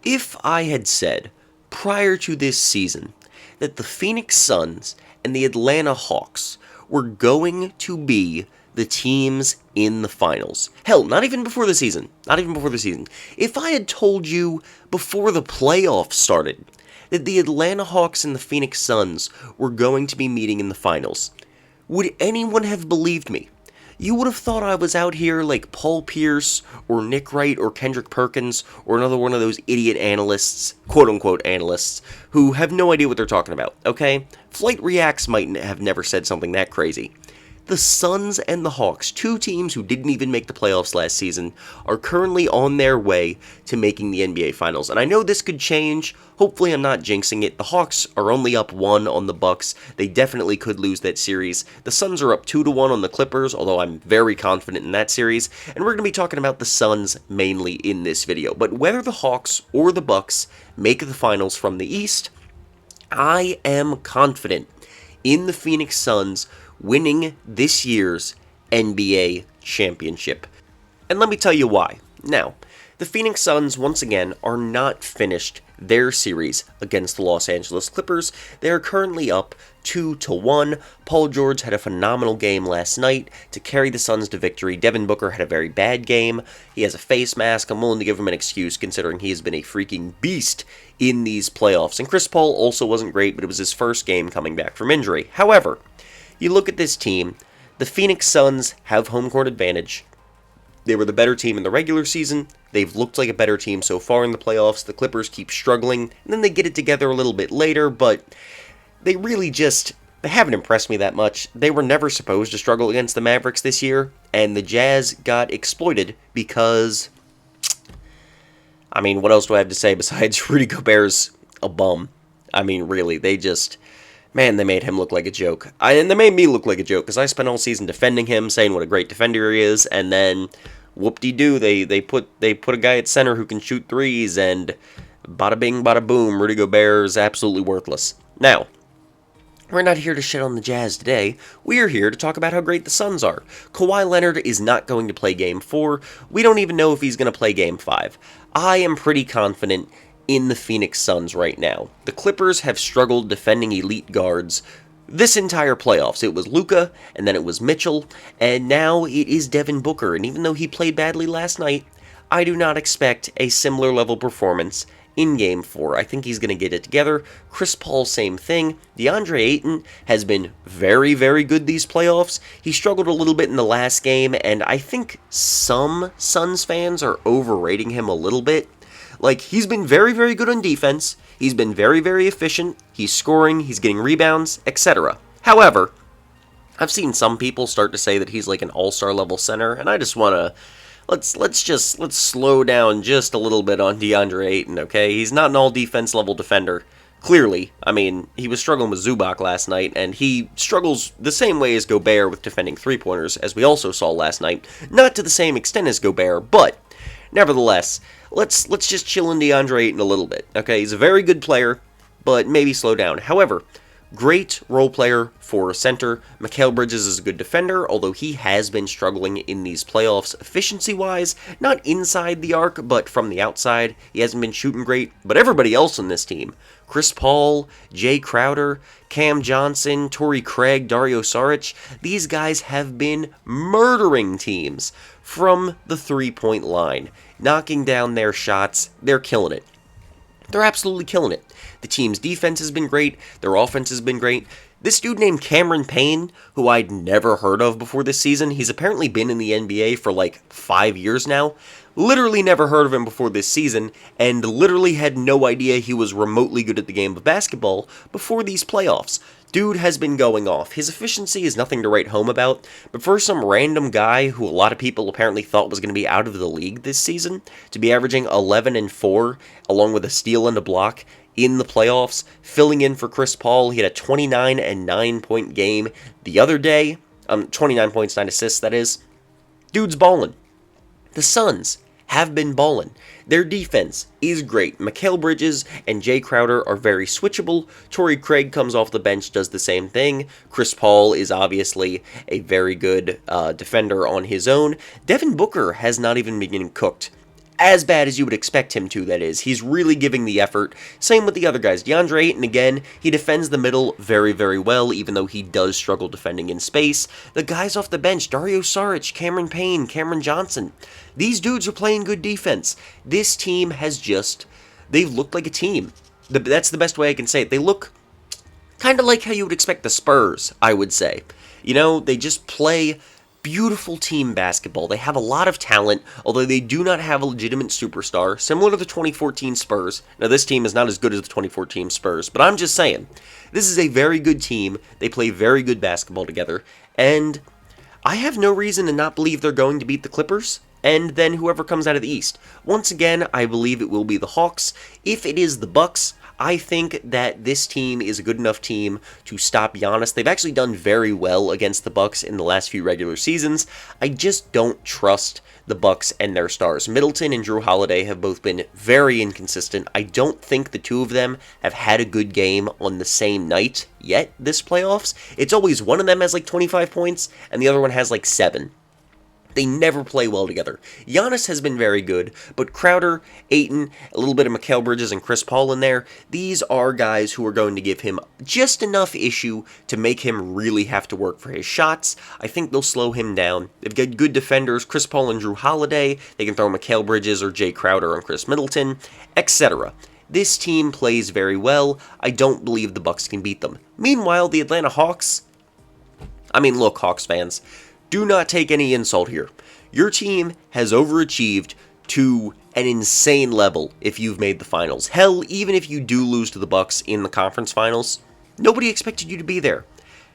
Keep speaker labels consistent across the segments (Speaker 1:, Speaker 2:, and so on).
Speaker 1: If I had said prior to this season that the Phoenix Suns and the Atlanta Hawks were going to be the teams in the finals. Hell, not even before the season. Not even before the season. If I had told you before the playoffs started that the Atlanta Hawks and the Phoenix Suns were going to be meeting in the finals, would anyone have believed me? You would have thought I was out here like Paul Pierce or Nick Wright or Kendrick Perkins or another one of those idiot analysts, quote-unquote analysts, who have no idea what they're talking about, okay? Flight Reacts might have never said something that crazy. The Suns and the Hawks, two teams who didn't even make the playoffs last season, are currently on their way to making the NBA Finals. And I know this could change. Hopefully I'm not jinxing it. The Hawks are only up 1 on the Bucks. They definitely could lose that series. The Suns are up 2-1 on the Clippers, although I'm very confident in that series. And we're going to be talking about the Suns mainly in this video. But whether the Hawks or the Bucks make the finals from the East, I am confident in the Phoenix Suns winning this year's NBA championship. And let me tell you why. Now, the Phoenix Suns, once again, are not finished their series against the Los Angeles Clippers. They are currently up 2-1. Paul George had a phenomenal game last night to carry the Suns to victory. Devin Booker had a very bad game. He has a face mask. I'm willing to give him an excuse considering he has been a freaking beast in these playoffs. And Chris Paul also wasn't great, but it was his first game coming back from injury. However, you look at this team, the Phoenix Suns have home court advantage. They were the better team in the regular season. They've looked like a better team so far in the playoffs. The Clippers keep struggling, and then they get it together a little bit later, but they really they haven't impressed me that much. They were never supposed to struggle against the Mavericks this year, and the Jazz got exploited because, I mean, what else do I have to say besides Rudy Gobert's a bum? I mean, really, man, they made him look like a joke. And they made me look like a joke, because I spent all season defending him, saying what a great defender he is, and then, whoop-de-doo, they put a guy at center who can shoot threes, and bada bing, bada boom, Rudy Gobert is absolutely worthless. Now, we're not here to shit on the Jazz today. We're here to talk about how great the Suns are. Kawhi Leonard is not going to play Game 4. We don't even know if he's going to play Game 5. I am pretty confident in the Phoenix Suns right now. The Clippers have struggled defending elite guards this entire playoffs. It was Luka, and then it was Mitchell, and now it is Devin Booker. And even though he played badly last night, I do not expect a similar level performance in Game 4. I think he's going to get it together. Chris Paul, same thing. DeAndre Ayton has been very, very good these playoffs. He struggled a little bit in the last game, and I think some Suns fans are overrating him a little bit. Like, he's been very, very good on defense. He's been very, very efficient. He's scoring, he's getting rebounds, etc. However, I've seen some people start to say that he's like an all-star level center, and I just want to let's slow down just a little bit on DeAndre Ayton, okay? He's not an all-defense level defender. Clearly, I mean, he was struggling with Zubac last night, and he struggles the same way as Gobert with defending three-pointers, as we also saw last night. Not to the same extent as Gobert, but nevertheless, let's just chill in DeAndre Ayton a little bit, okay? He's a very good player, but maybe slow down. However, great role player for a center. Mikal Bridges is a good defender, although he has been struggling in these playoffs efficiency-wise. Not inside the arc, but from the outside. He hasn't been shooting great. But everybody else on this team, Chris Paul, Jay Crowder, Cam Johnson, Torrey Craig, Dario Saric, these guys have been murdering teams from the three-point line. Knocking down their shots. They're killing it. They're absolutely killing it. The team's defense has been great. Their offense has been great. This dude named Cameron Payne, who I'd never heard of before this season, he's apparently been in the NBA for like 5 years now. Literally never heard of him before this season, and literally had no idea he was remotely good at the game of basketball before these playoffs. Dude has been going off. His efficiency is nothing to write home about, but for some random guy who a lot of people apparently thought was going to be out of the league this season, to be averaging 11 and 4, along with a steal and a block in the playoffs, filling in for Chris Paul, he had a 29 and 9 point game the other day. 29 points, 9 assists, that is. Dude's ballin'. The Suns have been ballin'. Their defense is great. Mikal Bridges and Jay Crowder are very switchable. Torrey Craig comes off the bench, does the same thing. Chris Paul is obviously a very good defender on his own. Devin Booker has not even been getting cooked as bad as you would expect him to, that is. He's really giving the effort. Same with the other guys. DeAndre Ayton, again, he defends the middle very, very well, even though he does struggle defending in space. The guys off the bench, Dario Saric, Cameron Payne, Cameron Johnson, these dudes are playing good defense. This team has just, they've looked like a team. That's the best way I can say it. They look kind of like how you would expect the Spurs, I would say. You know, they just play beautiful team basketball. They have a lot of talent, although they do not have a legitimate superstar, similar to the 2014 Spurs. Now, this team is not as good as the 2014 Spurs, but I'm just saying, this is a very good team. They play very good basketball together, and I have no reason to not believe they're going to beat the Clippers, and then whoever comes out of the East. Once again, I believe it will be the Hawks. If it is the Bucks, I think that this team is a good enough team to stop Giannis. They've actually done very well against the Bucks in the last few regular seasons. I just don't trust the Bucks and their stars. Middleton and Drew Holiday have both been very inconsistent. I don't think the two of them have had a good game on the same night yet this playoffs. It's always one of them has like 25 points and the other one has like 7. They never play well together. Giannis has been very good, but Crowder, Ayton, a little bit of Mikal Bridges and Chris Paul in there, these are guys who are going to give him just enough issue to make him really have to work for his shots. I think they'll slow him down. They've got good defenders, Chris Paul and Drew Holiday. They can throw Mikal Bridges or Jay Crowder on Chris Middleton, etc. This team plays very well. I don't believe the Bucks can beat them. Meanwhile, the Atlanta Hawks, look, Hawks fans, do not take any insult here. Your team has overachieved to an insane level if you've made the finals. Hell, even if you do lose to the Bucks in the conference finals, nobody expected you to be there.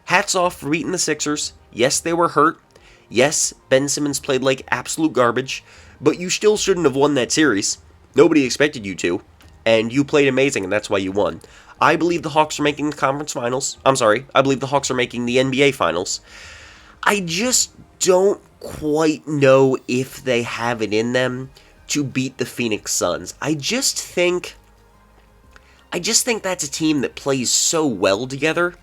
Speaker 1: Hats off for beating the Sixers. Yes, they were hurt. Yes, Ben Simmons played like absolute garbage, but you still shouldn't have won that series. Nobody expected you to, and you played amazing, and that's why you won. I believe the Hawks are making the conference finals. I believe the Hawks are making the NBA finals. I just don't quite know if they have it in them to beat the Phoenix Suns. I just think that's a team that plays so well together.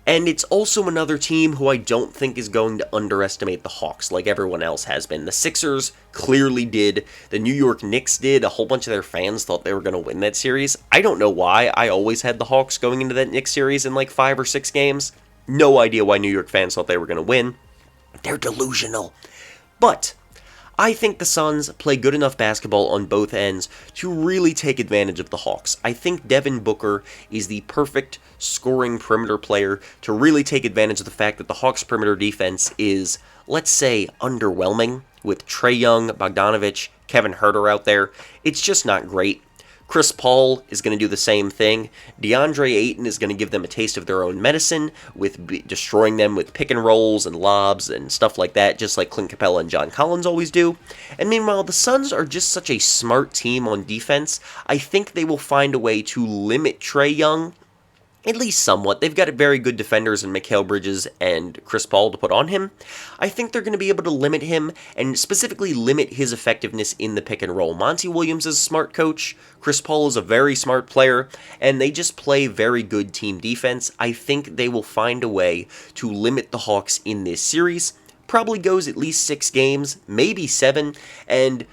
Speaker 1: And it's also another team who I don't think is going to underestimate the Hawks like everyone else has been. The Sixers clearly did. The New York Knicks did. A whole bunch of their fans thought they were going to win that series. I don't know why. I always had the Hawks going into that Knicks series in like 5 or 6 games. No idea why New York fans thought they were going to win. They're delusional. But I think the Suns play good enough basketball on both ends to really take advantage of the Hawks. I think Devin Booker is the perfect scoring perimeter player to really take advantage of the fact that the Hawks' perimeter defense is, let's say, underwhelming with Trae Young, Bogdanovic, Kevin Huerter out there. It's just not great. Chris Paul is going to do the same thing. DeAndre Ayton is going to give them a taste of their own medicine with destroying them with pick and rolls and lobs and stuff like that, just like Clint Capella and John Collins always do. And meanwhile, the Suns are just such a smart team on defense. I think they will find a way to limit Trae Young, at least somewhat. They've got very good defenders in Mikal Bridges and Chris Paul to put on him. I think they're going to be able to limit him, and specifically limit his effectiveness in the pick and roll. Monty Williams is a smart coach. Chris Paul is a very smart player, and they just play very good team defense. I think they will find a way to limit the Hawks in this series. Probably goes at least 6 games, maybe 7, and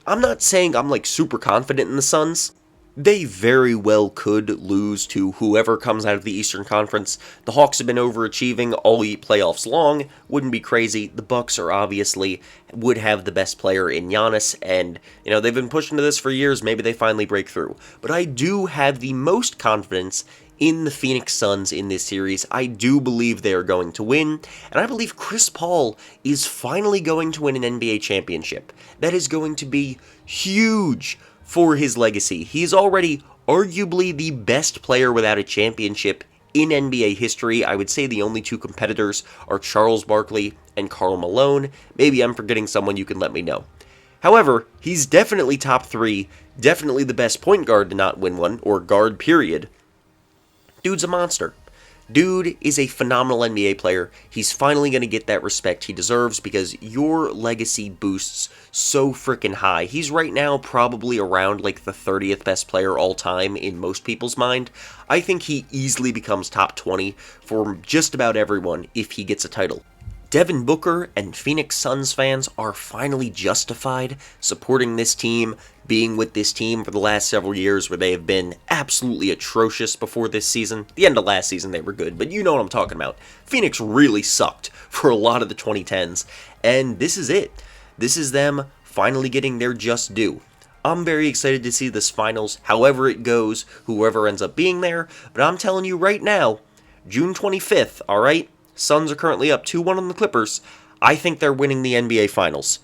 Speaker 1: I'm not saying I'm super confident in the Suns. They very well could lose to whoever comes out of the Eastern Conference. The Hawks have been overachieving all playoffs long. Wouldn't be crazy. The Bucks would have the best player in Giannis, and they've been pushing to this for years. Maybe they finally break through. But I do have the most confidence in the Phoenix Suns in this series. I do believe they are going to win, and I believe Chris Paul is finally going to win an NBA championship. That is going to be huge for his legacy. He's already arguably the best player without a championship in NBA history. I would say the only 2 competitors are Charles Barkley and Karl Malone. Maybe I'm forgetting someone, you can let me know. However, he's definitely top 3, definitely the best point guard to not win one, or guard period. Dude's a monster. Dude is a phenomenal NBA player. He's finally going to get that respect he deserves because your legacy boosts so freaking high. He's right now probably around the 30th best player all time in most people's mind. I think he easily becomes top 20 for just about everyone if he gets a title. Devin Booker and Phoenix Suns fans are finally justified supporting this team, being with this team for the last several years where they have been absolutely atrocious before this season. The end of last season they were good, but you know what I'm talking about. Phoenix really sucked for a lot of the 2010s, and this is it. This is them finally getting their just due. I'm very excited to see this finals, however it goes, whoever ends up being there, but I'm telling you right now, June 25th, alright? Suns are currently up 2-1 on the Clippers. I think they're winning the NBA Finals.